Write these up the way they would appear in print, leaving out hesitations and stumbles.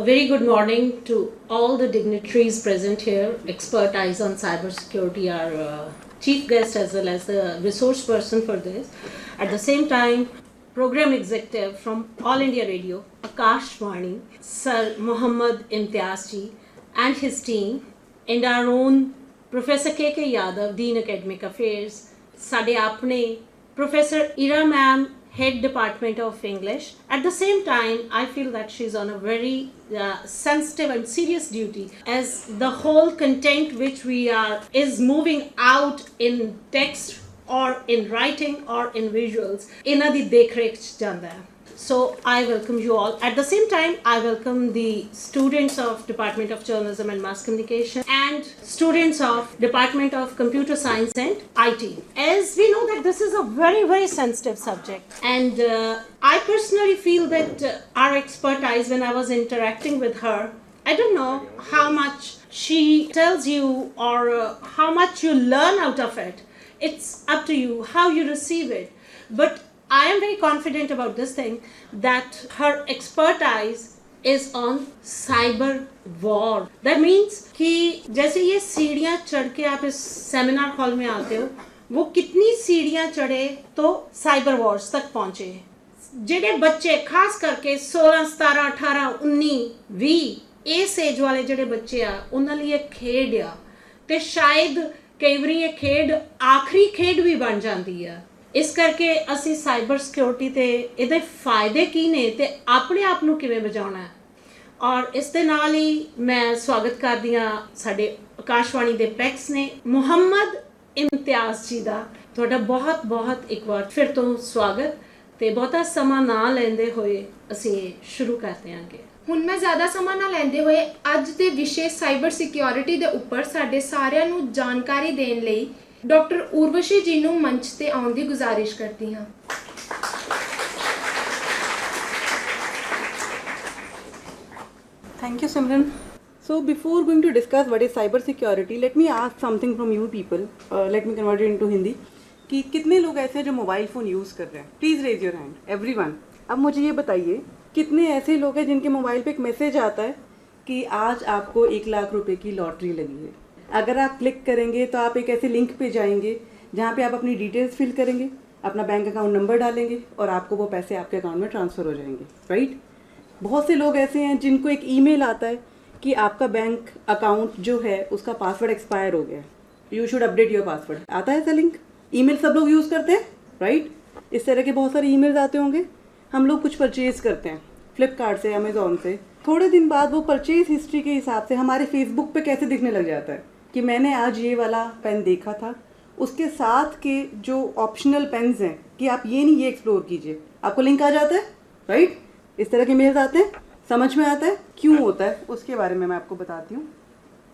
very good morning to all the dignitaries present here. Expert Eyes on Cybersecurity, our chief guest as well as the resource person for this. At the same time, program executive from All India Radio, Akash Vani, Sir Muhammad Imtiaz ji and his team, and our own Professor K.K. Yadav, Dean Academic Affairs, Sade Apne, Professor Ira Ma'am, Head Department of English. At the same time, I feel that she's on a very sensitive and serious duty, as the whole content which we are is moving out in text or in writing or in visuals. Inna di dekh rekh ch janda hai. So I welcome you all. At the same time, I welcome the students of Department of Journalism and Mass Communication and students of Department of Computer Science and IT. As we know that this is a very sensitive subject, and I personally feel that our expertise, when I was interacting with her, I don't know how much she tells you or how much you learn out of it. It's up to you how you receive it. But I am very confident about this thing, that her expertise is on cyber war. That means कि जैसे ये सीढ़ियाँ चढ़ के आप इस seminar hall में आते हो, वो कितनी सीढ़ियाँ चढ़े तो साइबर वॉर्स तक पहुँचे. ਜਿਹੜੇ ਬੱਚੇ ਖਾਸ ਕਰਕੇ 16 17 18 19 20 ਇਸ ਏਜ ਵਾਲੇ ਜਿਹੜੇ ਬੱਚੇ ਆ ਉਹਨਾਂ ਲਈ ਇਹ ਖੇਡ ਆ ਤੇ ਸ਼ਾਇਦ ਕਈ ਵਾਰੀ ਇਹ ਖੇਡ ਆਖਰੀ ਖੇਡ ਵੀ ਬਣ ਜਾਂਦੀ ਆ. ਇਸ ਕਰਕੇ ਅਸੀਂ ਸਾਈਬਰ ਸਿਕਿਉਰਿਟੀ ਤੇ ਇਹਦੇ ਫਾਇਦੇ ਕੀ ਨੇ ਤੇ ਆਪਣੇ ਆਪ ਨੂੰ ਕਿਵੇਂ ਬਚਾਉਣਾ ਹੈ. ਔਰ ਇਸ ਦੇ ਨਾਲ ਹੀ ਮੈਂ ਸਵਾਗਤ ਕਰਦੀ ਹਾਂ ਸਾਡੇ ਆਕਾਸ਼ਵਾਣੀ ਦੇ ਪੈਕਸ ਨੇ ਮੁਹੰਮਦ ਇਮਤਿਆਜ਼ ਜੀ ਦਾ. ਤੁਹਾਡਾ ਬਹੁਤ ਇੱਕ ਵਾਰ ਫਿਰ ਤੋਂ ਸਵਾਗਤ ਤੇ ਬਹੁਤਾ ਸਮਾਂ ਨਾ ਲੈਂਦੇ ਹੋਏ ਅਸੀਂ ਸ਼ੁਰੂ ਕਰਦੇ ਹਾਂਗੇ. ਹੁਣ ਮੈਂ ਜ਼ਿਆਦਾ ਸਮਾਂ ਨਾ ਲੈਂਦੇ ਹੋਏ ਅੱਜ ਦੇ ਵਿਸ਼ੇ ਸਾਈਬਰ ਸਿਕਿਉਰਿਟੀ ਦੇ ਉੱਪਰ ਸਾਡੇ ਸਾਰਿਆਂ ਨੂੰ ਜਾਣਕਾਰੀ ਦੇਣ ਲਈ डॉक्टर उर्वशी जी ਨੂੰ ਮੰਚ ਤੇ ਆਉਣ ਦੀ ਗੁਜ਼ਾਰਿਸ਼ ਕਰਦੀ ਹਾਂ. Thank you, Simran. So before going to discuss what is cyber security, let me ask something from you people. Let me convert it into Hindi. कि कितने लोग ऐसे हैं जो मोबाइल फ़ोन यूज़ कर रहे हैं? Please raise your hand, everyone. अब मुझे ये बताइए कितने ऐसे लोग हैं जिनके मोबाइल पे एक मैसेज आता है कि आज आपको 1 लाख रुपए की लॉटरी लगी है. अगर आप क्लिक करेंगे तो आप एक ऐसे लिंक पे जाएंगे जहाँ पे आप अपनी डिटेल्स फिल करेंगे, अपना बैंक अकाउंट नंबर डालेंगे और आपको वो पैसे आपके अकाउंट में ट्रांसफ़र हो जाएंगे, राइट. बहुत से लोग ऐसे हैं जिनको एक ईमेल आता है कि आपका बैंक अकाउंट जो है उसका पासवर्ड एक्सपायर हो गया है, you should update your password. आता है ऐसा लिंक. ईमेल सब लोग यूज़ करते हैं, राइट. इस तरह के बहुत सारे ईमेल्स आते होंगे. हम लोग कुछ परचेज़ करते हैं फ्लिपकार्ट से, अमेज़ॉन से. थोड़े दिन बाद वो परचेज़ हिस्ट्री के हिसाब से हमारे फेसबुक पे कैसे दिखने लग जाता है कि मैंने आज ये वाला पेन देखा था, उसके साथ के जो ऑप्शनल पेन्स हैं कि आप ये नहीं ये एक्सप्लोर कीजिए, आपको लिंक आ जाता है, राइट. इस तरह के मेल्स आते हैं. समझ में आता है क्यों होता है, उसके बारे में मैं आपको बताती हूँ.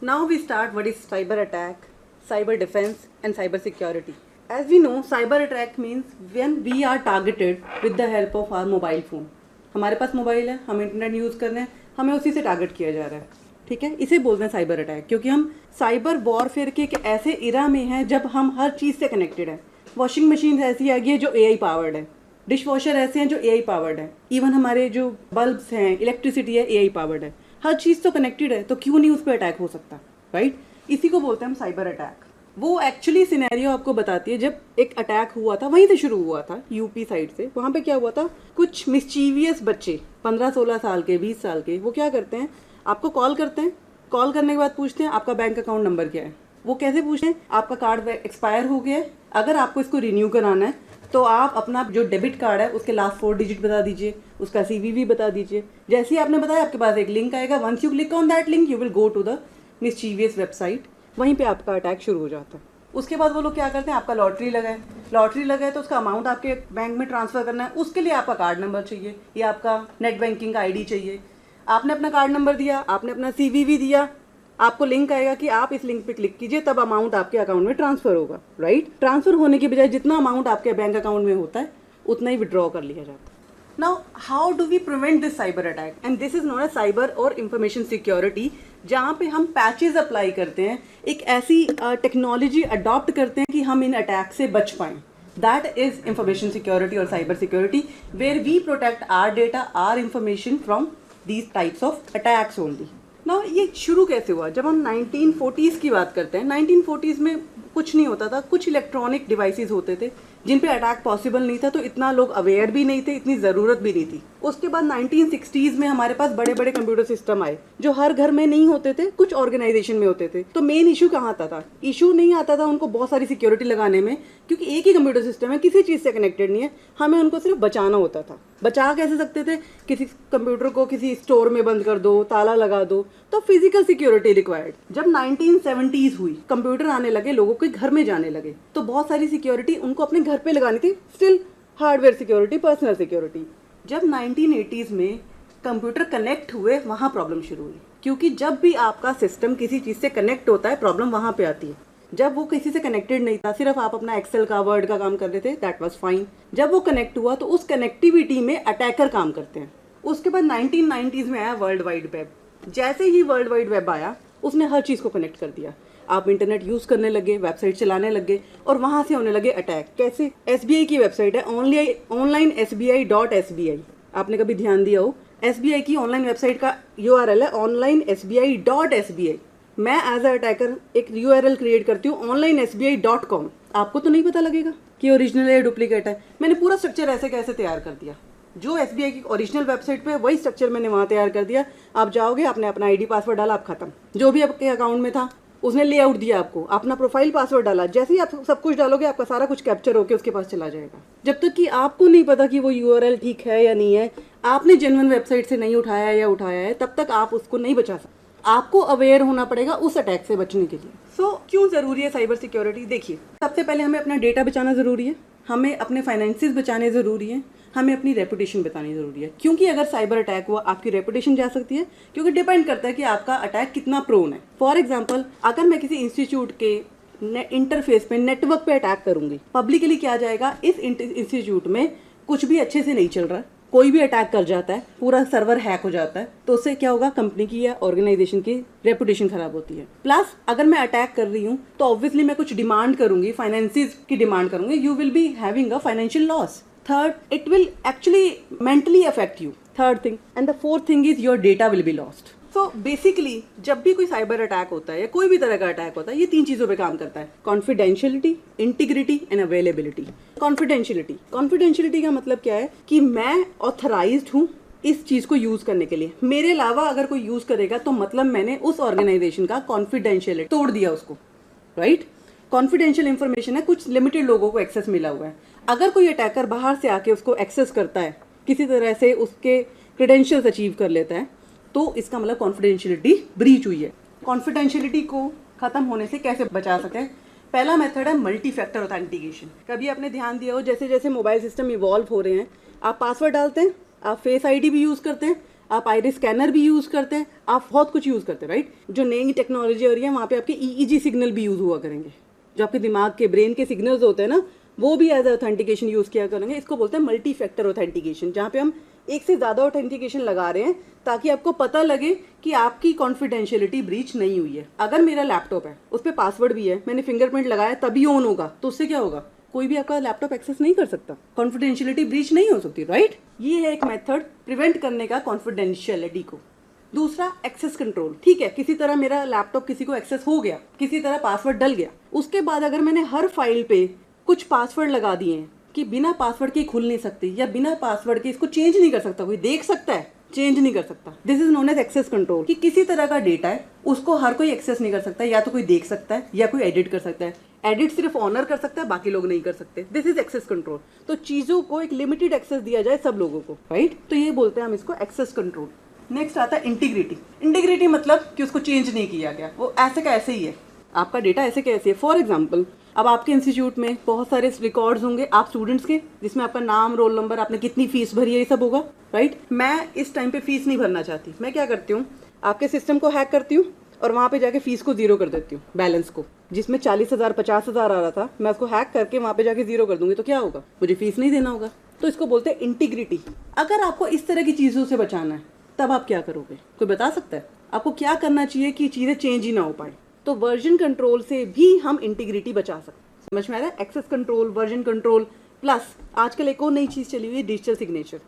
Now we start what is cyber attack, cyber defence and cyber security. As we know, cyber attack means when we are targeted with the help of our mobile phone. हमारे पास मोबाइल है, हम इंटरनेट यूज़ कर रहे हैं, हमें उसी से टारगेट किया जा रहा है, ठीक है. इसे बोलते हैं साइबर अटैक, क्योंकि हम साइबर वॉरफेयर के एक ऐसे इरा में हैं जब हम हर चीज़ से कनेक्टेड हैं. वॉशिंग मशीन ऐसी आ गई है जो एआई पावर्ड है, डिश वॉशर ऐसे हैं जो एआई पावर्ड है, इवन हमारे जो बल्ब्स हैं, इलेक्ट्रिसिटी है, एआई पावर्ड है. हर चीज़ तो कनेक्टेड है, तो क्यों नहीं उस पर अटैक हो सकता, राइट. इसी को बोलते हैं हम साइबर अटैक. वो एक्चुअली सिनेरियो आपको बताती है जब एक अटैक हुआ था, वहीं से शुरू हुआ था यूपी साइड से. वहाँ पे क्या हुआ था, कुछ मिस्चीवियस बच्चे 15-16 साल के, 20 साल के, वो क्या करते हैं, आपको कॉल करते हैं. कॉल करने के बाद पूछते हैं आपका बैंक अकाउंट नंबर क्या है. वो कैसे पूछते हैं, आपका कार्ड एक्सपायर हो गया है, अगर आपको इसको रिन्यू कराना है तो आप अपना जो डेबिट कार्ड है उसके लास्ट 4 डिजिट बता दीजिए, उसका CVV बता दीजिए. जैसे ही आपने बताया आपके पास एक लिंक आएगा. Once you click on that link you will go to the mischievous website. वहीं पे आपका अटैक शुरू हो जाता है. उसके बाद वो लोग क्या करते हैं, आपका लॉटरी लगा है तो उसका अमाउंट आपके बैंक में ट्रांसफ़र करना है. उसके लिए आपका कार्ड नंबर चाहिए या आपका नेट बैंकिंग का ID चाहिए. आपने अपना कार्ड नंबर दिया, आपने अपना CVV दिया, आपको लिंक आएगा कि आप इस लिंक पे क्लिक कीजिए, तब अमाउंट आपके अकाउंट में ट्रांसफ़र होगा, राइट. ट्रांसफ़र होने के बजाय जितना अमाउंट आपके बैंक अकाउंट में होता है उतना ही विड्रॉ कर लिया जाता है. Now how do we prevent this cyber attack, and this is not a cyber और इंफॉर्मेशन सिक्योरिटी, जहाँ पे हम पैचेस अप्लाई करते हैं, एक ऐसी टेक्नोलॉजी अडॉप्ट करते हैं कि हम इन अटैक से बच पाएँ. दैट इज़ इंफॉर्मेशन सिक्योरिटी और cyber security, where we protect our data, our information from these types of attacks only. Now ये शुरू कैसे हुआ? जब हम 1940s की बात करते हैं, 1940s में कुछ नहीं होता था, कुछ इलेक्ट्रॉनिक डिवाइसेस होते थे जिन पे अटैक पॉसिबल नहीं था, तो इतना लोग अवेयर भी नहीं थे, इतनी ज़रूरत भी नहीं थी। उसके बाद 1960s में हमारे पास बड़े बड़े कंप्यूटर सिस्टम आए जो हर घर में नहीं होते थे, कुछ ऑर्गेनाइजेशन में होते थे। तो मेन इशू कहाँ आता था? इशू नहीं आता था उनको बहुत सारी सिक्योरिटी लगाने में, क्योंकि एक ही कंप्यूटर सिस्टम है, किसी चीज़ से कनेक्टेड नहीं है, हमें उनको सिर्फ बचाना होता था। बचा कैसे सकते थे? किसी कंप्यूटर को किसी स्टोर में बंद कर दो, ताला लगा दो, तो फिजिकल सिक्योरिटी रिक्वायर्ड। जब 1970s हुई, कंप्यूटर आने लगे, लोगों के घर में जाने लगे, तो बहुत सारी सिक्योरिटी उनको अपने घर पे लगानी थी, still hardware security, personal security. जब 1980s में कंप्यूटर कनेक्ट हुए, वहाँ प्रॉब्लम शुरू हुई, क्योंकि जब भी आपका सिस्टम किसी चीज़ से कनेक्ट होता है, प्रॉब्लम वहाँ पे आती है। जब वो किसी से कनेक्टेड नहीं था, सिर्फ आप अपना एक्सेल का, वर्ड का काम कर रहे थे, दैट वाज फाइन। जब वो कनेक्ट हुआ तो उस कनेक्टिविटी में अटैकर काम करते हैं। उसके बाद 1990s में आया वर्ल्ड वाइड वेब। जैसे ही वर्ल्ड वाइड वेब आया, उसने हर चीज़ को कनेक्ट कर दिया। आप इंटरनेट यूज़ करने लगे, वेबसाइट चलाने लगे, और वहाँ से होने लगे अटैक। कैसे? SBI की वेबसाइट है ऑनलाइन SBI.SBI, आपने कभी ध्यान दिया हो? SBI की ऑनलाइन वेबसाइट का URL है ऑनलाइन SBI.SBI। मैं एज अ अटैकर एक URL क्रिएट करती हूँ ऑनलाइन SBI.com। आपको तो नहीं पता लगेगा कि ओरिजिनल है या डुप्लीकेट है। मैंने पूरा स्ट्रक्चर ऐसे कैसे तैयार कर दिया, जो SBI की ओरिजिनल वेबसाइट पे वही स्ट्रक्चर मैंने वहाँ तैयार कर दिया। आप जाओगे, आपने अपना ID पासवर्ड डाला, आप खत्म। जो भी आपके अकाउंट में था उसने लेआउट दिया आपको, अपना प्रोफाइल पासवर्ड डाला, जैसे ही आप सब कुछ डालोगे, आपका सारा कुछ कैप्चर होकर उसके पास चला जाएगा। जब तक कि आपको नहीं पता कि वो URL ठीक है या नहीं है, आपने जेन्युइन वेबसाइट से नहीं उठाया या उठाया है, तब तक आप उसको नहीं बचा सकते। आपको अवेयर होना पड़ेगा उस अटैक से बचने के लिए। सो क्यों ज़रूरी है साइबर सिक्योरिटी? देखिए, सबसे पहले हमें अपना डेटा बचाना ज़रूरी है, हमें अपने फाइनेंसेस बचाने ज़रूरी है, हमें अपनी रेपुटेशन बतानी ज़रूरी है। क्योंकि अगर साइबर अटैक हुआ, आपकी रेपुटेशन जा सकती है, क्योंकि डिपेंड करता है कि आपका अटैक कितना प्रोन है। फॉर एग्जाम्पल, अगर मैं किसी इंस्टीट्यूट के इंटरफेस पे, नेटवर्क पे अटैक करूंगी, पब्लिकली क्या जाएगा, इस इंस्टीट्यूट में कुछ भी अच्छे से नहीं चल रहा, कोई भी अटैक कर जाता है, पूरा सर्वर हैक हो जाता है, तो उससे क्या होगा? कंपनी की या ऑर्गेनाइजेशन की रेपुटेशन खराब होती है। प्लस अगर मैं अटैक कर रही हूँ तो ऑब्वियसली मैं कुछ डिमांड करूंगी, फाइनेंसेस की डिमांड करूंगी, you will be having a financial loss. Third, it will actually mentally affect you. Third thing, and the fourth thing is your data will be lost. So basically जब भी कोई cyber attack होता है या कोई भी तरह का अटैक होता है, ये तीन चीज़ों पे काम करता है: confidentiality, integrity and availability. Confidentiality का मतलब क्या है कि मैं ऑथराइज्ड हूँ इस चीज़ को यूज़ करने के लिए, मेरे अलावा अगर कोई यूज़ करेगा तो मतलब मैंने उस ऑर्गेनाइजेशन का कॉन्फिडेंशियलिटी तोड़ दिया उसको, राइट? कॉन्फिडेंशियल इंफॉर्मेशन है, कुछ लिमिटेड लोगों को एक्सेस मिला हुआ है। अगर कोई अटैकर बाहर से आके उसको एक्सेस करता है, किसी तरह से उसके क्रेडेंशियल्स अचीव कर लेता है, तो इसका मतलब कॉन्फिडेंशियलिटी ब्रीच हुई है। कॉन्फिडेंशियलिटी को खत्म होने से कैसे बचा सकते हैं? पहला मेथड है मल्टी फैक्टर ऑथेंटिकेशन। कभी आपने ध्यान दिया हो, जैसे जैसे मोबाइल सिस्टम इवॉल्व हो रहे हैं, आप पासवर्ड डालते हैं, आप फेस ID भी यूज़ करते हैं, आप आइरिस स्कैनर भी यूज़ करते हैं, आप बहुत कुछ यूज़ करते हैं, राइट? जो नई टेक्नोलॉजी हो रही है, वहाँ पे आपके EEG सिग्नल भी यूज़ हुआ करेंगे, जो आपके दिमाग के, ब्रेन के सिग्नल्स होते हैं ना, वो भी एज ऑथेंटिकेशन यूज़ किया करेंगे। इसको बोलते हैं मल्टी फैक्टर ऑथेंटिकेशन, जहाँ पे हम एक से ज़्यादा ऑथेंटिकेशन लगा रहे हैं ताकि आपको पता लगे कि आपकी कॉन्फिडेंशियलिटी ब्रीच नहीं हुई है। अगर मेरा लैपटॉप है, उस पर पासवर्ड भी है, मैंने फिंगरप्रिंट लगाया तभी ऑन होगा, तो उससे क्या होगा? कोई भी आपका लैपटॉप एक्सेस नहीं कर सकता, कॉन्फिडेंशियलिटी ब्रीच नहीं हो सकती, राइट? ये है एक मेथड प्रिवेंट करने का कॉन्फिडेंशियलिटी को। दूसरा, एक्सेस कंट्रोल। ठीक है, किसी तरह मेरा लैपटॉप किसी को एक्सेस हो गया, किसी तरह पासवर्ड डल गया, उसके बाद अगर मैंने हर फाइल पे कुछ पासवर्ड लगा दिए हैं कि बिना पासवर्ड के खुल नहीं सकती, या बिना पासवर्ड के इसको चेंज नहीं कर सकता, कोई देख सकता है, चेंज नहीं कर सकता, this is known as access control. कि किसी तरह का डेटा है, उसको हर कोई एक्सेस नहीं कर सकता, या तो कोई देख सकता है या कोई एडिट कर सकता है। एडिट सिर्फ ऑनर कर सकता है, बाकी लोग नहीं कर सकते, दिस इज एक्सेस कंट्रोल। तो चीज़ों को एक लिमिटेड एक्सेस दिया जाए सब लोगों को, राइट? तो ये बोलते हैं हम इसको एक्सेस कंट्रोल। नेक्स्ट आता है इंटीग्रिटी। इंटीग्रिटी मतलब कि उसको चेंज नहीं किया गया, वो ऐसे का ऐसे ही है, आपका डेटा ऐसे का ऐसे है। फॉर एग्जाम्पल, अब आपके इंस्टीट्यूट में बहुत सारे रिकॉर्ड्स होंगे आप स्टूडेंट्स के, जिसमें आपका नाम, रोल नंबर, आपने कितनी फीस भरी है, ये सब होगा, राइट? मैं इस टाइम पे फीस नहीं भरना चाहती, मैं क्या करती हूँ, आपके सिस्टम को हैक करती हूँ और वहाँ पे जाके फीस को जीरो कर देती हूँ, बैलेंस को, जिसमें 40,000 50,000 आ रहा था, मैं उसको हैक करके वहाँ पे जाके जीरो कर दूंगी, तो क्या होगा? मुझे फीस नहीं देना होगा। तो इसको बोलते हैं इंटीग्रिटी। अगर आपको इस तरह की चीज़ों से बचाना है, तब आप क्या करोगे? कोई बता सकता है आपको क्या करना चाहिए कि चीज़ें चेंज ही ना हो पाए? तो वर्जन कंट्रोल से भी हम इंटीग्रिटी बचा सकते हैं। समझ में आ रहा है? Access control, version control, plus आजकल एक और नई चीज़ चली हुई है, डिजिटल सिग्नेचर।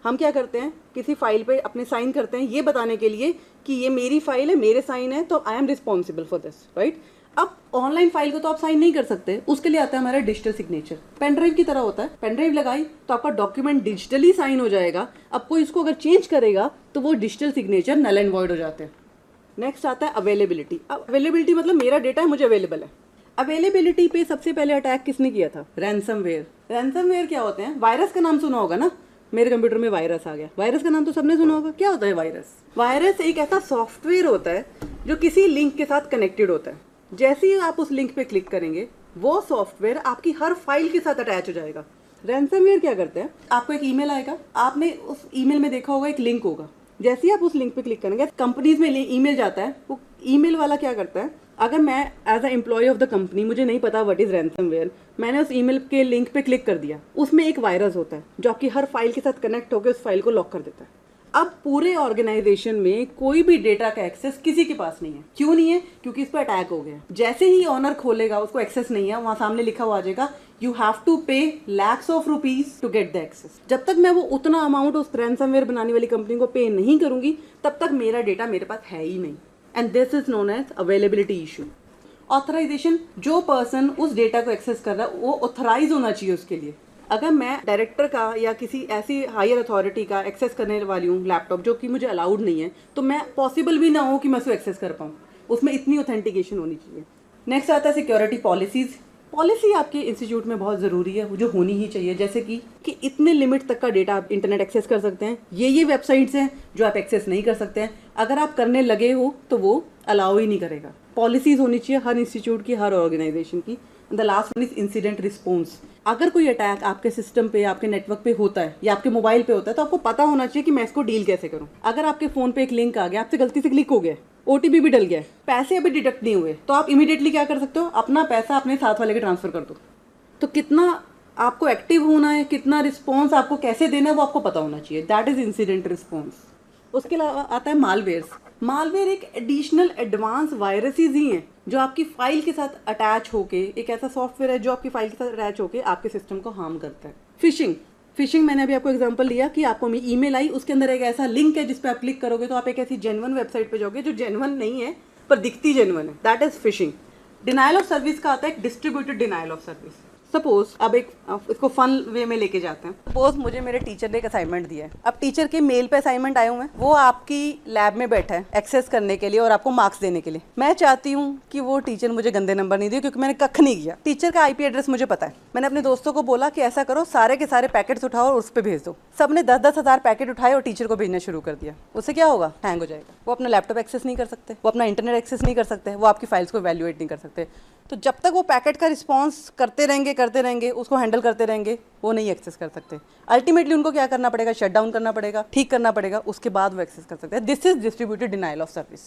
हम क्या करते हैं, किसी फाइल पे अपने साइन करते हैं ये बताने के लिए कि ये मेरी फाइल है, मेरे साइन है, तो I am responsible for this, right. अब ऑनलाइन फाइल को तो आप साइन नहीं कर सकते, उसके लिए आता है हमारा डिजिटल सिग्नेचर। पेन ड्राइव की तरह होता है, पेन ड्राइव लगाई तो आपका डॉक्यूमेंट डिजिटली साइन हो जाएगा। अब कोई इसको अगर चेंज करेगा तो वो digital signature null and void हो जाते हैं। नेक्स्ट आता है अवेलेबिलिटी। अब अवेलेबिलिटी मतलब मेरा डेटा है, मुझे अवेलेबल है। अवेलेबिलिटी पे सबसे पहले अटैक किसने किया था? रैंसमवेयर। रैंसमवेयर क्या होते हैं? वायरस का नाम सुना होगा ना, मेरे कंप्यूटर में वायरस आ गया, वायरस का नाम तो सबने सुना होगा। क्या होता है वायरस? वायरस एक ऐसा सॉफ्टवेयर होता है जो किसी लिंक के साथ कनेक्टेड होता है। जैसे ही आप उस लिंक पे क्लिक करेंगे वो सॉफ्टवेयर आपकी हर फाइल के साथ अटैच हो जाएगा। रैंसमवेयर क्या करते हैं, आपको एक ईमेल आएगा, आपने उस ईमेल में देखा होगा एक लिंक होगा, जैसे ही आप उस लिंक पे क्लिक करेंगे, कंपनीज में ईमेल जाता है, वो ईमेल वाला क्या करता है, अगर मैं as a employ of the company मुझे नहीं पता व्हाट इज रैंसमवेयर, मैंने उस ईमेल के लिंक पे क्लिक कर दिया, उसमें एक वायरस होता है जो आपकी हर फाइल के साथ कनेक्ट होकर उस फाइल को लॉक कर देता है। अब पूरे ऑर्गेनाइजेशन में कोई भी डेटा का एक्सेस किसी के पास नहीं है। क्यों नहीं है? क्योंकि इस पर अटैक हो गया। जैसे ही ऑनर खोलेगा उसको एक्सेस नहीं है, वहां सामने लिखा हुआ आ जाएगा you have to pay lakhs of rupees to get the access. जब तक मैं वो उतना अमाउंट उस रैंसमवेयर बनाने वाली कंपनी को पे नहीं करूंगी तब तक मेरा डेटा मेरे पास है ही नहीं। And this is known as availability issue. Authorization, जो पर्सन उस डेटा को एक्सेस कर रहा है वो ऑथराइज होना चाहिए उसके लिए। अगर मैं डायरेक्टर का या किसी ऐसी हायर अथॉरिटी का एक्सेस करने वाली हूँ लैपटॉप जो कि मुझे अलाउड नहीं है, तो मैं पॉसिबल भी ना हो कि मैं उसको एक्सेस कर पाऊँ, उसमें इतनी ऑथेंटिकेशन होनी चाहिए। नेक्स्ट आता है सिक्योरिटी पॉलिसीज। पॉलिसी आपके इंस्टीट्यूट में बहुत ज़रूरी है, वो जो होनी ही चाहिए, जैसे कि इतने लिमिट तक का डेटा आप इंटरनेट एक्सेस कर सकते हैं, ये वेबसाइट्स हैं जो आप एक्सेस नहीं कर सकते हैं। अगर आप करने लगे हो तो वो अलाउ ही नहीं करेगा। पॉलिसीज होनी चाहिए हर इंस्टीट्यूट की, हर ऑर्गेनाइजेशन की। The last one is incident response. अगर कोई अटैक आपके सिस्टम पे, आपके नेटवर्क पे होता है या आपके मोबाइल पे होता है तो आपको पता होना चाहिए कि मैं इसको डील कैसे करूं। अगर आपके फोन पे एक लिंक आ गया, आपसे गलती से क्लिक हो गया, ओटीपी भी डल गया, पैसे अभी डिडक्ट नहीं हुए, तो आप इमीडिएटली क्या कर सकते हो, अपना पैसा अपने साथ वाले के ट्रांसफर कर दो। तो कितना आपको एक्टिव होना है, कितना रिस्पॉन्स आपको कैसे देना है वो आपको पता होना चाहिए। That is incident response. उसके अलावा आता है मालवेयर्स। मालवेयर एक एडिशनल एडवांस वायरसेस ही हैं जो आपकी फाइल के साथ अटैच होके, एक ऐसा सॉफ्टवेयर है जो आपकी फाइल के साथ अटैच होके आपके सिस्टम को हार्म करता है। फिशिंग मैंने अभी आपको एग्जांपल लिया कि आपको ईमेल आई, उसके अंदर एक ऐसा लिंक है जिस पे आप क्लिक करोगे तो आप एक ऐसी जेन्युइन वेबसाइट पे जाओगे जो जेन्युइन नहीं है पर दिखती जेन्युइन है। That is fishing. Denial of service का आता है एक distributed denial of service. Suppose अब इसको फन वे में लेके जाते हैं। सपोज मुझे मेरे टीचर ने एक असाइनमेंट दिया है, अब टीचर के मेल पे असाइनमेंट आए हुए हैं, वो आपकी लैब में बैठा है एक्सेस करने के लिए और आपको मार्क्स देने के लिए। मैं चाहती हूँ कि वो टीचर मुझे गंदे नंबर नहीं दिए क्योंकि मैंने कख नहीं किया। टीचर का IP एड्रेस मुझे पता है। मैंने अपने दोस्तों को बोला कि ऐसा करो, सारे के सारे पैकेट्स उठाओ और उस पर भेज दो। सबने 10-10 हज़ार पैकेट उठाए और टीचर को भेजना शुरू कर दिया। उससे क्या होगा? हैंग हो जाएगा। वो अपना लैपटॉप एक्सेस नहीं कर सकते, वो अपना इंटरनेट एक्सेस नहीं कर सकते, वो आपकी फाइल्स को वैल्यूएट नहीं कर सकते। तो जब तक वो पैकेट का रिस्पॉन्स करते रहेंगे, उसको हैंडल करते रहेंगे, वो नहीं एक्सेस कर सकते। अल्टीमेटली उनको क्या करना पड़ेगा? शट डाउन करना पड़ेगा, ठीक करना पड़ेगा, उसके बाद वो एक्सेस कर सकते हैं। This is distributed denial of service.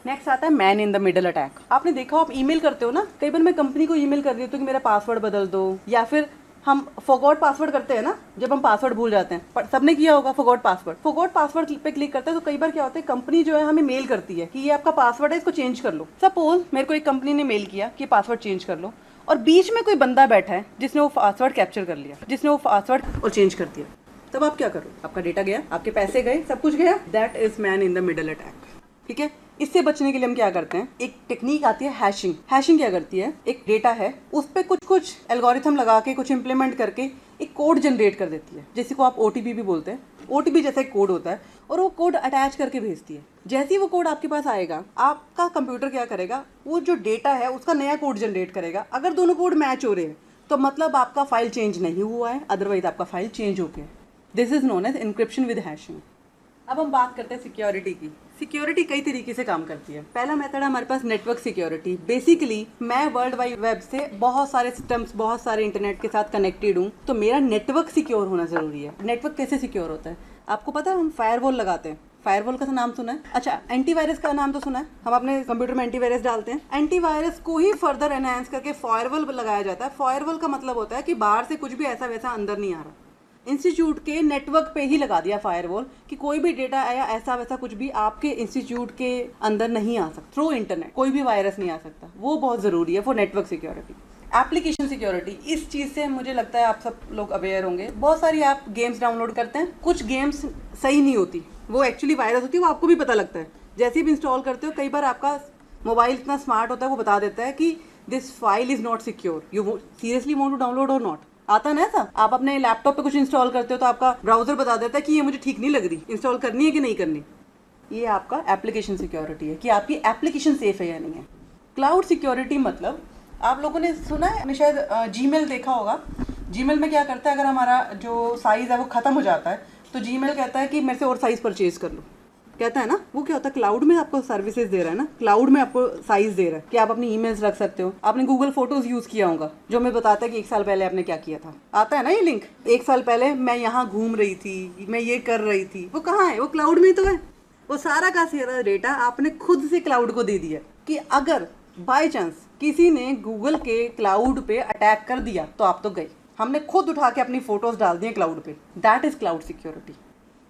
Next आता है man in the middle attack. आपने देखा, आप ईमेल करते हो ना, कई बार मैं कंपनी को ईमेल कर रही हूँ तो कि मेरा पासवर्ड बदल दो, या फिर हम फॉरगॉट पासवर्ड करते हैं ना, जब हम पासवर्ड भूल जाते हैं, सबने किया होगा फॉरगॉट पासवर्ड पे क्लिक करते हैं तो कई बार क्या होता है, कंपनी जो है हमें मेल करती है कि ये आपका पासवर्ड है, इसको चेंज कर लो। सपोज मेरे को एक कंपनी ने मेल किया कि पासवर्ड चेंज कर लो, और बीच में कोई बंदा बैठा है जिसने वो पासवर्ड कैप्चर कर लिया, जिसने वो पासवर्ड और चेंज कर दिया। तब आप क्या करो? आपका डेटा गया, आपके पैसे गए, सब कुछ गया। That is man in the middle attack. ठीक है, इससे बचने के लिए हम क्या करते हैं, एक टेक्निक आती है हैशिंग। हैशिंग क्या करती है, एक डेटा है उस पर कुछ एल्गोरिथम लगा के, कुछ इंप्लीमेंट करके एक कोड जनरेट कर देती है, जिसको आप OTP भी बोलते हैं। OTP जैसा एक कोड होता है और वो कोड अटैच करके भेजती है। जैसे ही वो कोड आपके पास आएगा, आपका कंप्यूटर क्या करेगा, वो जो डेटा है उसका नया कोड जनरेट करेगा। अगर दोनों कोड मैच हो रहे हैं तो मतलब आपका फाइल चेंज नहीं हुआ है, अदरवाइज आपका फाइल चेंज हो गया है। This is known as encryption with hashing. अब हम बात करते हैं सिक्योरिटी की। सिक्योरिटी कई तरीके से काम करती है। पहला मेथड है हमारे पास नेटवर्क सिक्योरिटी। बेसिकली मैं वर्ल्ड वाइड वेब से बहुत सारे सिस्टम्स, बहुत सारे इंटरनेट के साथ कनेक्टेड हूँ, तो मेरा नेटवर्क सिक्योर होना जरूरी है। नेटवर्क कैसे सिक्योर होता है? आपको पता है, हम फायरवॉल लगाते हैं। फायरवॉल का नाम सुना है? अच्छा, एंटीवायरस का नाम तो सुना है। हम अपने कंप्यूटर में एंटीवायरस डालते हैं। एंटीवायरस को ही फर्दर एनहांस करके फायरवॉल लगाया जाता है। फायरवॉल का मतलब होता है कि बाहर से कुछ भी ऐसा वैसा अंदर नहीं आ रहा। इंस्टीट्यूट के नेटवर्क पे ही लगा दिया फायरवॉल कि कोई भी डेटा या ऐसा वैसा कुछ भी आपके इंस्टीट्यूट के अंदर नहीं आ सकता। थ्रू इंटरनेट कोई भी वायरस नहीं आ सकता। वो बहुत ज़रूरी है for network security. Application security, इस चीज़ से मुझे लगता है आप सब लोग अवेयर होंगे। बहुत सारी आप गेम्स डाउनलोड करते हैं, कुछ गेम्स सही नहीं होती, वो एक्चुअली वायरस होती है, वो आपको भी पता लगता है। जैसे ही इंस्टॉल करते हो, कई बार आपका मोबाइल इतना स्मार्ट होता है, वो बता देता है कि this file is not secure, you seriously want to download और नॉट। आता है ना ऐसा, आप अपने लैपटॉप पे कुछ इंस्टॉल करते हो तो आपका ब्राउजर बता देता है कि ये मुझे ठीक नहीं लग रही, इंस्टॉल करनी है कि नहीं करनी। ये आपका एप्लीकेशन सिक्योरिटी है कि आपकी एप्लीकेशन सेफ है या नहीं है। क्लाउड सिक्योरिटी मतलब, आप लोगों ने सुना है, आपने शायद जीमेल देखा होगा। जीमेल में क्या करता है, अगर हमारा जो साइज़ है वो ख़त्म हो जाता है तो जीमेल कहता है कि मेरे से और साइज़ परचेज कर लो, कहता है ना। वो क्या होता है, क्लाउड में आपको सर्विसेज दे रहा है ना, क्लाउड में आपको साइज़ दे रहा है कि आप अपनी ईमेल्स रख सकते हो। आपने गूगल फोटोज़ यूज़ किया होगा, जो मैं बताता है कि 1 साल पहले आपने क्या किया था। आता है ना ये लिंक, 1 साल पहले मैं यहाँ घूम रही थी, मैं ये कर रही थी, वो कहाँ है, वो क्लाउड में ही तो है। वो सारा का सारा डेटा आपने खुद से क्लाउड को दे दिया कि अगर बाय चांस किसी ने गूगल के क्लाउड पे अटैक कर दिया तो आप तो गए। हमने खुद उठा के अपनी फोटोज डाल दी क्लाउड पे, that is cloud security.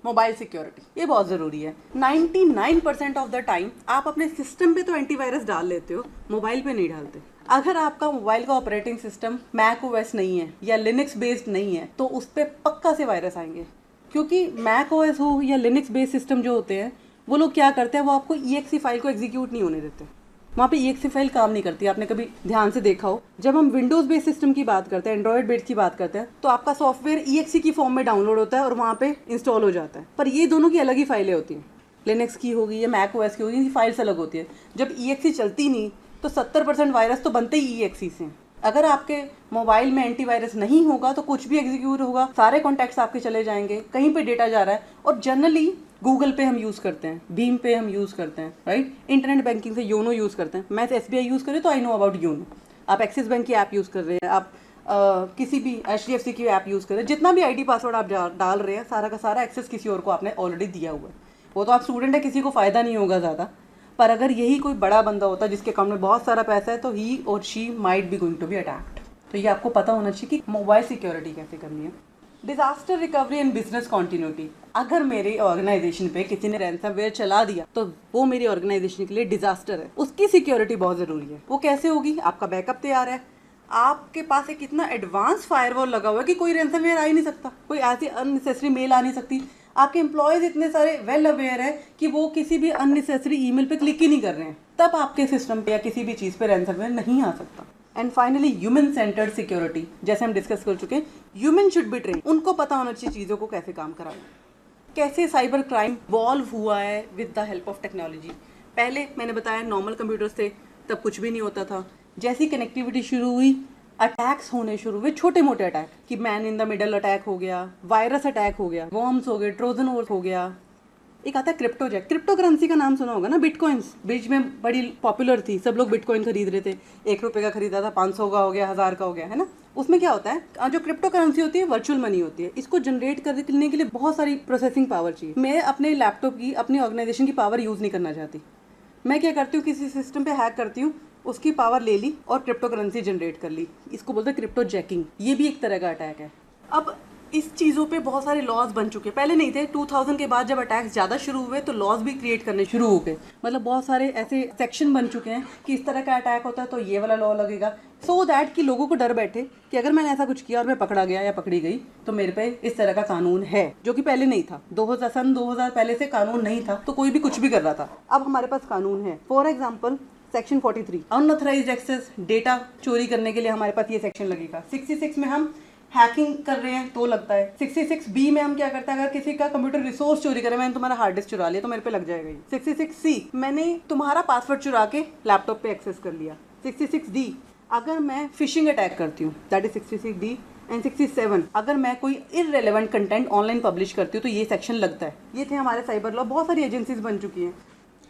Mobile security, ये बहुत ज़रूरी है। 99% ऑफ द टाइम आप अपने सिस्टम पे तो एंटीवायरस डाल लेते हो, मोबाइल पे नहीं डालते। अगर आपका मोबाइल का ऑपरेटिंग सिस्टम मैक ओएस नहीं है या लिनक्स बेस्ड नहीं है तो उस पर पक्का से वायरस आएंगे, क्योंकि मैक ओएस हो या लिनक्स बेस्ड सिस्टम जो होते हैं, वो लोग क्या करते हैं, वो आपको EXE फाइल को एग्जीक्यूट नहीं होने देते। वहाँ पे EXE फाइल काम नहीं करती। आपने कभी ध्यान से देखा हो, जब हम विंडोज़ बेस्ड सिस्टम की बात करते हैं, एंड्रॉयड बेस्ड की बात करते हैं, तो आपका सॉफ्टवेयर EXE की फॉर्म में डाउनलोड होता है और वहाँ पे इंस्टॉल हो जाता है। पर ये दोनों की अलग ही फाइलें होती हैं, लिनक्स की होगी या मैक ओएस की होगी, इनकी फाइल्स अलग होती है। जब EXE चलती नहीं तो 70% वायरस तो बनते ही EXE से। अगर आपके मोबाइल में एंटीवायरस नहीं होगा तो कुछ भी एग्जीक्यूट होगा, सारे कॉन्टैक्ट्स आपके चले जाएंगे, कहीं पे डेटा जा रहा है। और जनरली गूगल पे हम यूज़ करते हैं, भीम पे हम यूज़ करते हैं, राइट। इंटरनेट बैंकिंग से योनो यूज़ करते हैं। मैं SBI यूज़ करें तो आई नो अबाउट योनो। आप एक्सिस बैंक की ऐप यूज़ कर रहे हैं, आप किसी भी HDFC की ऐप यूज़ कर रहे हैं, जितना भी ID पासवर्ड आप डाल रहे हैं, सारा का सारा एक्सेस किसी और को आपने ऑलरेडी दिया हुआ है। वो तो आप स्टूडेंट है, किसी को फ़ायदा नहीं होगा ज़्यादा, पर अगर यही कोई बड़ा बंदा होता जिसके अकाउंट में बहुत सारा पैसा है तो ही और she might be going to be attacked. तो ये आपको पता होना चाहिए कि मोबाइल सिक्योरिटी कैसे करनी है। Disaster recovery and business continuity, अगर मेरे ऑर्गेनाइजेशन पे किसी ने रैंसमवेयर चला दिया तो वो मेरी ऑर्गेनाइजेशन के लिए डिजास्टर है, उसकी सिक्योरिटी बहुत ज़रूरी है। वो कैसे होगी, आपका बैकअप तैयार है, आपके पास एक इतना एडवांस फायरवॉल लगा हुआ है कि कोई रैंसमवेयर आ ही नहीं सकता, कोई ऐसी अननेसेसरी मेल आ नहीं सकती। आपके एम्प्लॉयज़ इतने सारे वेल अवेयर है कि वो किसी भी अननेसेसरी ईमेल पे क्लिक ही नहीं कर रहे हैं, तब आपके सिस्टम पे या किसी भी चीज़ पे रैंसमवेयर नहीं आ सकता। And finally human centred security, जैसे हम डिस्कस कर चुके हैं, ह्यूमन शुड बी ट्रेन। उनको पता होना चाहिए चीज़ों को कैसे काम कराना, कैसे साइबर क्राइम वॉल्व हुआ है with the help of technology. पहले मैंने बताया नॉर्मल कंप्यूटर्स थे, तब कुछ भी नहीं होता था। जैसी कनेक्टिविटी शुरू हुई, अटैक्स होने शुरू हुए, छोटे मोटे अटैक, कि man in the middle attack हो गया, वायरस अटैक हो गया, वॉर्म्स हो गए, ट्रोजन हॉर्स हो गया। एक आता है क्रिप्टोजैक, क्रिप्टो करेंसी का नाम सुना होगा ना, बिटकॉइंस बीच में बड़ी पॉपुलर थी, सब लोग बिटकॉइन खरीद रहे थे, 1 रुपये का खरीदा था, 500 का हो गया, 1000 का हो गया, है ना। उसमें क्या होता है, जो क्रिप्टो करेंसी होती है वर्चुअल मनी होती है, इसको जनरेट करने के लिए बहुत सारी प्रोसेसिंग पावर चाहिए। मैं अपने लैपटॉप की, अपनी ऑर्गेनाइजेशन की पावर यूज़ नहीं करना चाहती। मैं क्या करती हूँ, किसी सिस्टम पे हैक करती हूँ, उसकी पावर ले ली और क्रिप्टो करेंसी जनरेट कर ली, इसको बोलते हैं क्रिप्टो जैकिंग। ये भी एक तरह का अटैक है। अब इस चीज़ों पे बहुत सारे लॉज बन चुके हैं, पहले नहीं थे। 2000 के बाद जब अटैक्स ज़्यादा शुरू हुए तो लॉज भी क्रिएट करने शुरू हो गए, मतलब बहुत सारे ऐसे सेक्शन बन चुके हैं कि इस तरह का अटैक होता है तो ये वाला लॉ लगेगा, सो दैट कि लोगों को डर बैठे कि अगर मैंने ऐसा कुछ किया और मैं पकड़ा गया या पकड़ी गई तो मेरे पे इस तरह का कानून है, जो कि पहले नहीं था। 2000 पहले से कानून नहीं था तो कोई भी कुछ भी कर रहा था। अब हमारे पास कानून है। For example section 43 unauthorized access, data चोरी करने के लिए हमारे पास ये सेक्शन लगेगा। 66 में हम हैकिंग कर रहे हैं तो लगता है। 66B में हम क्या करते हैं, अगर किसी का कंप्यूटर रिसोर्स चोरी करे, मैंने तुम्हारा हार्ड डिस्क चुरा लिया तो मेरे पे लग जाएगा। 66C मैंने तुम्हारा पासवर्ड चुरा के लैपटॉप पे एक्सेस कर लिया। 66D अगर मैं फिशिंग अटैक करती हूँ, दैट इज 66D। एंड 67 अगर मैं कोई इररेलेवेंट कंटेंट ऑनलाइन पब्लिश करती हूँ तो ये सेक्शन लगता है। ये थे हमारे साइबर लॉ। बहुत सारी एजेंसीज बन चुकी हैं,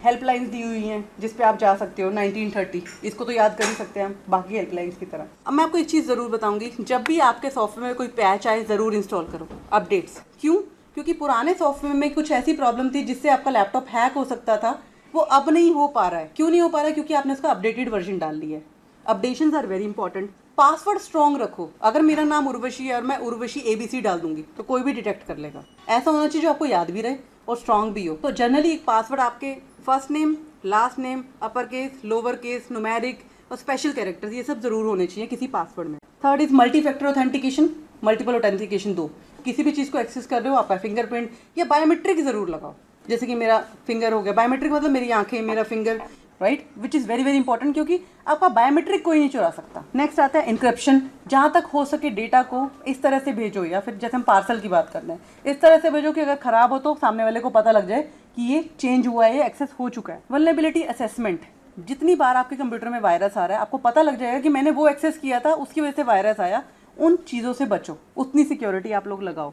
हेल्पलाइंस दी हुई हैं जिस पे आप जा सकते हो। 1930 इसको तो याद कर ही सकते हैं हम, बाकी हेल्पलाइंस की तरह। अब मैं आपको एक चीज़ ज़रूर बताऊंगी, जब भी आपके सॉफ्टवेयर में कोई पैच आए ज़रूर इंस्टॉल करो अपडेट्स। क्यों? क्योंकि पुराने सॉफ्टवेयर में कुछ ऐसी प्रॉब्लम थी जिससे आपका लैपटॉप हैक हो सकता था, वो अब नहीं हो पा रहा है। क्यों नहीं हो पा रहा है? क्योंकि आपने उसका अपडेटेड वर्जन डाल लिया है। Updations are very important. Password strong रखो। अगर मेरा नाम उर्वशी है और मैं उर्वशी ABC डाल दूंगी तो कोई भी डिटेक्ट कर लेगा। ऐसा होना चाहिए जो आपको याद भी रहे और स्ट्रॉन्ग भी हो। तो जनरली एक पासवर्ड आपके first name, last name, upper case, lower case, numeric, और स्पेशल कैरेक्टर्स, ये सब जरूर होने चाहिए किसी पासवर्ड में। Third is multi factor authentication, multiple authentication 2। किसी भी चीज़ को एक्सेस कर रहे हो, आपका फिंगरप्रिंट या बायोमेट्रिक ज़रूर लगाओ। जैसे कि मेरा फिंगर हो गया, बायोमेट्रिक मतलब मेरी आंखें, मेरा finger, right, which is very very important, क्योंकि आपका बायोमेट्रिक कोई नहीं चुरा सकता। नेक्स्ट आता है इंक्रिप्शन। जहाँ तक हो सके डेटा को इस तरह से भेजो, या फिर जैसे हम पार्सल की बात कर रहे हैं, इस तरह से भेजो कि अगर ख़राब हो तो सामने वाले को पता लग जाए कि ये चेंज हुआ है, ये एक्सेस हो चुका है। वल्नरेबिलिटी असेसमेंट, जितनी बार आपके कंप्यूटर में वायरस आ रहा है, आपको पता लग जाएगा कि मैंने वो एक्सेस किया था, उसकी वजह से वायरस आया। उन चीज़ों से बचो, उतनी सिक्योरिटी आप लोग लगाओ।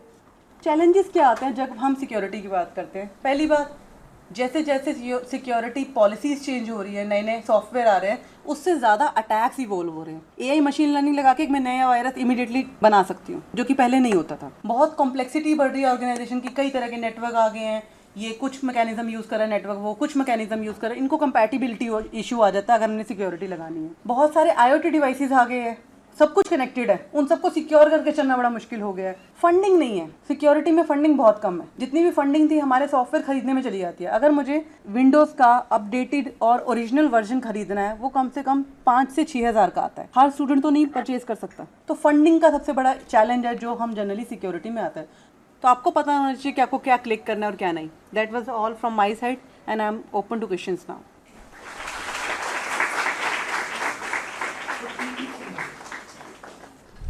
चैलेंजेस क्या आते हैं जब हम सिक्योरिटी की बात करते हैं? पहली बात, जैसे जैसे सिक्योरिटी पॉलिसीज चेंज हो रही है, नए नए सॉफ्टवेयर आ रहे हैं, उससे ज़्यादा अटैक्स इवॉल्व हो रहे हैं। एआई मशीन लर्निंग लगा के मैं नया वायरस इमीडिएटली बना सकती हूँ, जो कि पहले नहीं होता था। बहुत कॉम्प्लेक्सिटी बढ़ रही है ऑर्गेनाइजेशन की, कई तरह के नेटवर्क आ गए हैं, ये कुछ मैकेनिज्म यूज़ कर रहा है नेटवर्क, वो कुछ मैकेनिज्म यूज़ कर रहा है, इनको कंपैटिबिलिटी इशू आ जाता है अगर हमने सिक्योरिटी लगानी है। बहुत सारे IoT डिवाइसेस आ गए हैं, सब कुछ कनेक्टेड है, उन सबको सिक्योर करके चलना बड़ा मुश्किल हो गया है। फंडिंग नहीं है, सिक्योरिटी में फंडिंग बहुत कम है। जितनी भी फंडिंग थी हमारे सॉफ्टवेयर खरीदने में चली जाती है। अगर मुझे विंडोज़ का अपडेटेड और ओरिजिनल वर्जन खरीदना है, वो कम से कम 5 से 6 हज़ार का आता है। हर स्टूडेंट तो नहीं परचेज कर सकता, तो फंडिंग का सबसे बड़ा चैलेंज है जो हम जनरली सिक्योरिटी में आता है। तो आपको पता होना चाहिए कि आपको क्या क्लिक करना है और क्या नहीं। That was all from my side and I am open two questions now.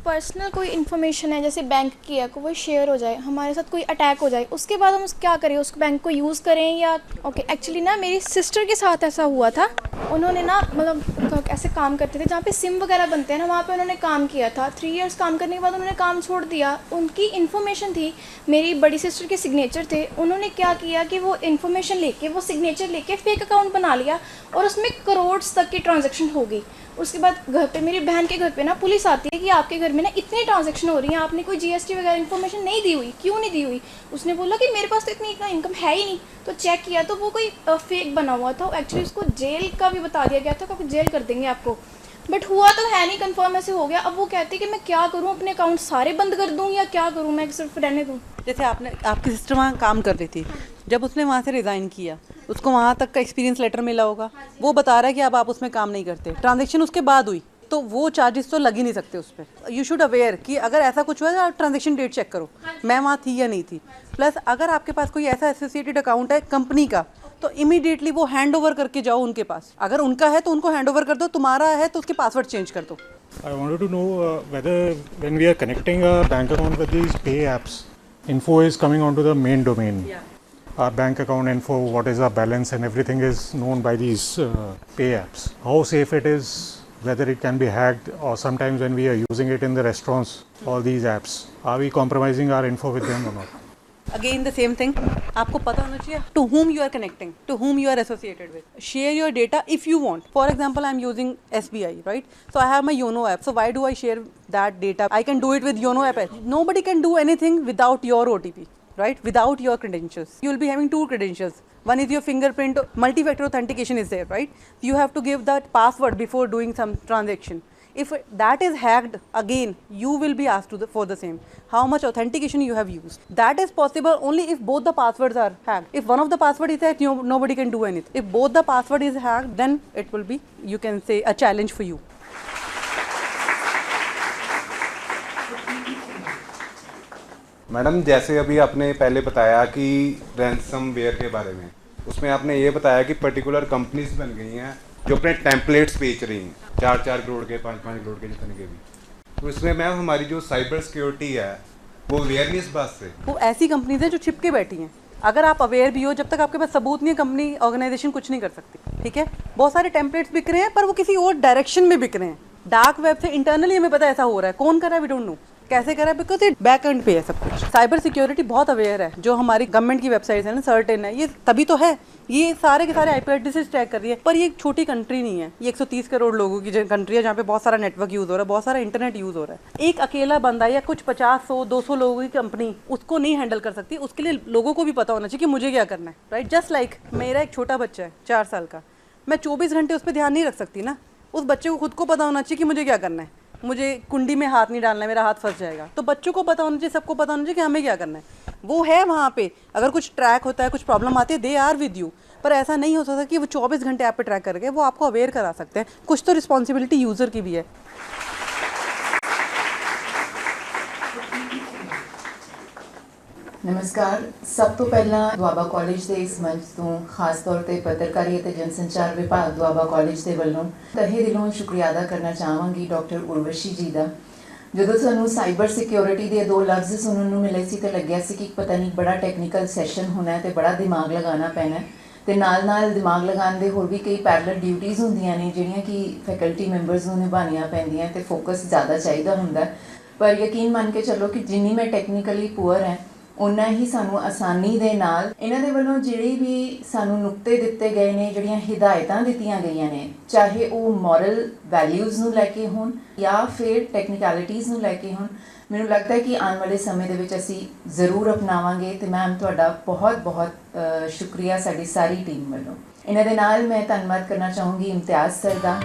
Personal कोई इन्फॉर्मेशन है, जैसे बैंक की है, को वो शेयर हो जाए, हमारे साथ कोई अटैक हो जाए, उसके बाद हम क्या करें? उस बैंक को यूज़ करें या ओके? एक्चुअली ना मेरी सिस्टर के साथ ऐसा हुआ था। उन्होंने ना मतलब ऐसे काम करते थे जहाँ पे सिम वगैरह बनते हैं ना, वहाँ पे उन्होंने काम किया था। 3 इयर्स काम करने के बाद उन्होंने काम छोड़ दिया। उनकी इन्फॉर्मेशन थी, मेरी बड़ी सिस्टर के सिग्नेचर थे। उन्होंने क्या किया कि वो इन्फॉर्मेशन लेके, वो सिग्नेचर लेके फेक अकाउंट बना लिया और उसमें करोड़ तक की ट्रांजेक्शन हो गई। उसके बाद घर पे, मेरी बहन के घर पे ना पुलिस आती है कि आपके घर में ना इतनी ट्रांजैक्शन हो रही है, आपने कोई GST वगैरह इन्फॉर्मेशन नहीं दी हुई, क्यों नहीं दी हुई? उसने बोला कि मेरे पास तो इतनी इनकम है ही नहीं। तो चेक किया तो वो कोई फेक बना हुआ था। एक्चुअली उसको जेल का भी बता दिया गया था, क्योंकि जेल कर देंगे आपको, बट हुआ तो है नहीं, कंफर्म ऐसे हो गया। अब वो कहती है कि मैं क्या करूँ, अपने अकाउंट सारे बंद कर दूँ या क्या करूँ, मैं सिर्फ रहने दूँ? जैसे आपकी सिस्टर वहाँ काम कर रही थी, जब उसने वहाँ से रिज़ाइन किया, उसको वहाँ तक का एक्सपीरियंस लेटर मिला होगा, वो बता रहा है कि अब आप उसमें काम नहीं करते, ट्रांजेक्शन उसके बाद हुई, तो वो चार्जेस तो लग ही नहीं सकते उस पर। यू शुड अवेयर कि अगर ऐसा कुछ हुआ है, आप ट्रांजेक्शन डेट चेक करो, मैं वहाँ थी या नहीं थी। प्लस अगर आपके पास कोई ऐसा एसोसिएटेड अकाउंट है कंपनी का, तो इमीडिएटली वो हैंड ओवर करके जाओ उनके पास। अगर उनका है तो उनको हैंड ओवर कर दो, तुम्हारा है तो उसके पासवर्ड चेंज कर दो। I wanted to know whether when we are connecting a bank account with these pay apps, info is coming onto the main domain. Yeah. Our bank account info, what is our balance, and everything is known by these pay apps. How safe it is, whether it can be hacked, or sometimes when we are using it in the restaurants, all these apps, are we compromising our info with them or not? Again the same thing, आपको पता होना चाहिए to whom you are connecting, to whom you are associated with. Share your data if you want. For example, I am using SBI, right? So I have my YONO app. So why do I share that data? I can do it with YONO app. Nobody can do anything without your OTP, right? Without your credentials. You will be having 2 credentials. One is your fingerprint, multi-factor authentication is there, right? You have to give that password before doing some transaction. If that is hacked, again you will be asked for the same, how much authentication you have used. That is possible only if both the passwords are hacked. If one of the password is hacked, nobody can do anything. If both the password is hacked, then it will be, you can say, a challenge for you. Madam, जैसे अभी आपने पहले बताया कि ransomware के बारे में, उसमें आपने ये बताया कि पर्टिकुलर कंपनीज बन गई हैं जो अपने टेम्पलेट्स बेच रही हैं, 4-4 करोड़ के, 5-5 करोड़ के, जितने के भी। तो इसमें मैम हमारी जो साइबर सिक्योरिटी है वो अवेयर नहीं इस बात से? वो ऐसी कंपनीज है जो छिप के बैठी हैं। अगर आप अवेयर भी हो, जब तक आपके पास सबूत नहीं है, कंपनी ऑर्गेनाइजेशन कुछ नहीं कर सकती, ठीक है? बहुत सारे टेम्पलेट्स बिक रहे हैं, पर वो किसी और डायरेक्शन में बिक रहे हैं। डार्क वेब से इंटरनली हमें पता है ऐसा हो रहा है, कौन कर रहा है वी डोंट नो, कैसे करा है, बिकॉज ये बैक एंड पे है सब कुछ। साइबर सिक्योरिटी बहुत अवेयर है, जो हमारी गवर्नमेंट की वेबसाइट है ना, सर्टेन है, ये तभी तो है, ये सारे के सारे IP एड्रेसेस ट्रैक कर रही है। पर ये एक छोटी कंट्री नहीं है, ये 130 करोड़ लोगों की कंट्री है, जहाँ पे बहुत सारा नेटवर्क यूज़ हो रहा है, बहुत सारा इंटरनेट यूज़ हो रहा है। एक अकेला बंदा या कुछ 50-100-200 लोगों की कंपनी उसको नहीं हैंडल कर सकती। उसके लिए लोगों को भी पता होना चाहिए कि मुझे क्या करना है, राइट? जस्ट लाइक मेरा एक छोटा बच्चा है 4 साल का, मैं 24 घंटे उस पर ध्यान नहीं रख सकती ना। उस बच्चे को खुद को पता होना चाहिए कि मुझे क्या करना है, मुझे कुंडी में हाथ नहीं डालना है, मेरा हाथ फंस जाएगा। तो बच्चों को पता होना चाहिए, सबको पता होना चाहिए कि हमें क्या करना है। वो है वहाँ पे, अगर कुछ ट्रैक होता है, कुछ प्रॉब्लम आती है, दे आर विद यू। पर ऐसा नहीं हो सकता कि वो 24 घंटे ऐप पे ट्रैक करके वो आपको अवेयर करा सकते हैं। कुछ तो रिस्पॉन्सिबिलिटी यूज़र की भी है। नमस्कार। सब तो पहला ਦੁਆਬਾ ਕਾਲਜ ਦੇ ਇਸ ਮੰਚ ਤੋਂ ਖਾਸ ਤੌਰ ਤੇ ਪੱਤਰਕਾਰੀ ਅਤੇ ਜਨਸੰਚਾਰ ਵਿਭਾਗ ਦੁਆਬਾ ਕਾਲਜ ਦੇ ਵੱਲੋਂ ਤਹਿ ਦਿਲੋਂ ਸ਼ੁਕਰੀਆ ਅਦਾ ਕਰਨਾ ਚਾਹਾਂਗੀ ਡਾਕਟਰ ਉਰਵਸ਼ੀ ਜੀ ਦਾ। ਜਦੋਂ ਸਾਨੂੰ ਸਾਈਬਰ ਸਿਕਿਉਰਿਟੀ ਦੇ ਦੋ ਲਫ਼ਜ਼ ਸੁਣਨ ਨੂੰ ਮਿਲੇ ਸੀ ਤੇ ਲੱਗਿਆ ਸੀ ਕਿ ਪਤਾ ਨਹੀਂ ਬੜਾ ਟੈਕਨੀਕਲ ਸੈਸ਼ਨ ਹੋਣਾ ਹੈ ਤੇ ਬੜਾ ਦਿਮਾਗ ਲਗਾਉਣਾ ਪੈਣਾ ਹੈ ਤੇ ਨਾਲ ਦਿਮਾਗ ਲਗਾਉਣ ਦੇ ਹੋਰ ਵੀ ਕਈ ਪੈਰਲਲ ਡਿਊਟੀਆਂ ਹੁੰਦੀਆਂ ਨੇ ਜਿਹੜੀਆਂ ਕਿ ਫੈਕਲਟੀ ਮੈਂਬਰਸ ਨੂੰ ਨਿਭਾਉਣੀਆਂ ਪੈਂਦੀਆਂ ਤੇ ਫੋਕਸ ਜ਼ਿਆਦਾ ਚਾਹੀਦਾ ਹੁੰਦਾ। ਪਰ ਯਕੀਨ ਮੰਨ ਕੇ ਚੱਲੋ ਕਿ ਜਿੰਨੀ ਮੈਂ ਟੈਕਨੀਕਲੀ ਪੂਅਰ ਹੈ ਉਨਾ ਹੀ ਸਾਨੂੰ ਆਸਾਨੀ ਦੇ ਨਾਲ ਇਹਨਾਂ ਦੇ ਵੱਲੋਂ ਜਿਹੜੀ ਵੀ ਸਾਨੂੰ ਨੁਕਤੇ ਦਿੱਤੇ ਗਏ ਨੇ, ਜਿਹੜੀਆਂ ਹਿਦਾਇਤਾਂ ਦਿੱਤੀਆਂ ਗਈਆਂ ਨੇ, ਚਾਹੇ ਉਹ ਮੋਰਲ ਵੈਲਿਊਜ਼ ਨੂੰ ਲੈ ਕੇ ਹੋਣ ਜਾਂ ਫਿਰ ਟੈਕਨੀਕੈਲਿਟੀਜ਼ ਨੂੰ ਲੈ ਕੇ ਹੋਣ, ਮੈਨੂੰ ਲੱਗਦਾ ਹੈ ਕਿ ਆਉਣ ਵਾਲੇ ਸਮੇਂ ਦੇ ਵਿੱਚ ਅਸੀਂ ਜ਼ਰੂਰ ਅਪਣਾਵਾਂਗੇ। ਤੇ ਮੈਮ ਤੁਹਾਡਾ ਬਹੁਤ ਸ਼ੁਕਰੀਆ ਸਾਡੀ ਸਾਰੀ ਟੀਮ ਵੱਲੋਂ। ਇਹਨਾਂ ਦੇ ਨਾਲ ਮੈਂ ਧੰਨਵਾਦ ਕਰਨਾ ਚਾਹੂੰਗੀ ਇਮਤਿਆਜ਼ ਸਰ ਦਾ।